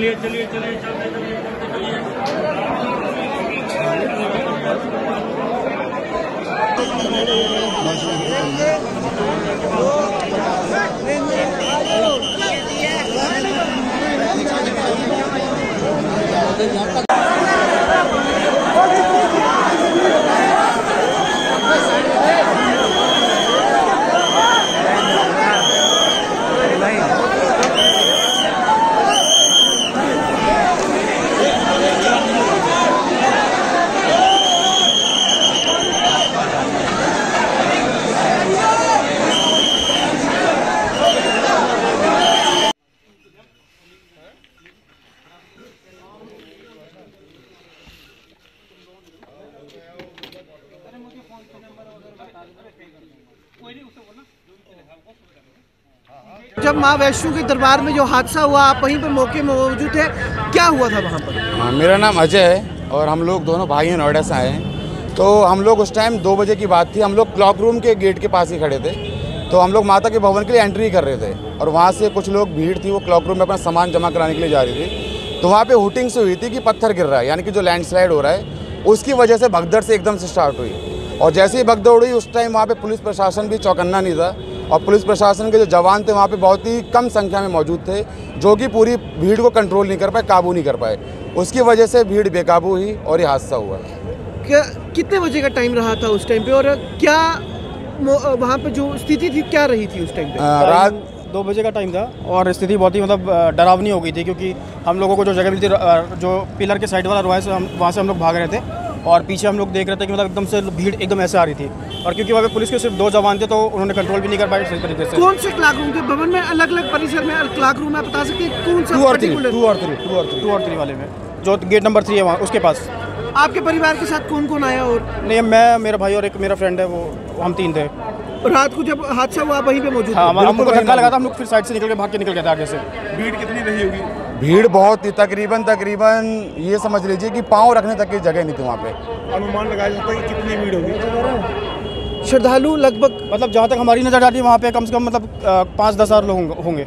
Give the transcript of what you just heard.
चलिए चलिए चलिए जब माँ वैष्णो के दरबार में जो हादसा हुआ, आप वहीं पर मौके में मौजूद थे, क्या हुआ था वहाँ पर? हाँ, मेरा नाम अजय है और हम लोग दोनों भाई हैं, नोएडा से आए हैं। तो हम लोग उस टाइम 2 बजे की बात थी, हम लोग क्लॉक रूम के गेट के पास ही खड़े थे। तो हम लोग माता के भवन के लिए एंट्री कर रहे थे और वहाँ से कुछ लोग भीड़ थी, वो क्लॉक रूम में अपना सामान जमा कराने के लिए जा रही थी। तो वहाँ पे हुटिंग से हुई थी कि पत्थर गिर रहा है, यानी कि जो लैंडस्लाइड हो रहा है उसकी वजह से भगदड़ से एकदम से स्टार्ट हुई। और जैसे ही भगदड़ हुई उस टाइम वहाँ पे पुलिस प्रशासन भी चौकन्ना नहीं था और पुलिस प्रशासन के जो जवान थे वहाँ पे बहुत ही कम संख्या में मौजूद थे, जो कि पूरी भीड़ को कंट्रोल नहीं कर पाए, काबू नहीं कर पाए। उसकी वजह से भीड़ बेकाबू हुई और ये हादसा हुआ। कितने बजे का टाइम रहा था उस टाइम पे और क्या वहाँ पे जो स्थिति थी क्या रही थी उस टाइम पे? रात 2 बजे का टाइम था और स्थिति बहुत ही मतलब डरावनी हो गई थी, क्योंकि हम लोगों को जो जगह मिलती, जो पिलर के साइड वाला रोआ है, वहाँ से हम लोग भाग रहे थे और पीछे हम लोग देख रहे थे कि मतलब एकदम से भीड़ एकदम ऐसे आ रही थी। और क्योंकि वहाँ पे पुलिस के सिर्फ 2 जवान थे तो उन्होंने कंट्रोल भी नहीं कर पाए सही तरीके से। कौन से क्लॉक रूम थे? भवन में अलग अलग परिसर में क्लॉक रूम है, बता सकते हैं कौन सा? 2 और 3 वाले में, जो गेट नंबर 3 है वहाँ उसके पास। आपके परिवार के साथ कौन कौन आया? और नहीं, मैं, मेरा भाई और एक मेरा फ्रेंड है, वो हम 3 थे। रात को जब हादसा हुआ वहीं पे मौजूद? हाँ, हमको धक्का लगा था, हम लोग फिर साइड से निकल के भाग के निकल गए थे आगे से। भीड़ कितनी रही होगी? भीड़ बहुत थी, तकरीबन ये समझ लीजिए कि पाँव रखने तक की जगह नहीं थी वहाँ पे। अनुमान लगाया जाता है कि कितनी भीड़ होगी? श्रद्धालु लगभग मतलब जहाँ तक हमारी नज़र आती है वहाँ पे कम से कम मतलब 5-10 हज़ार लोग होंगे।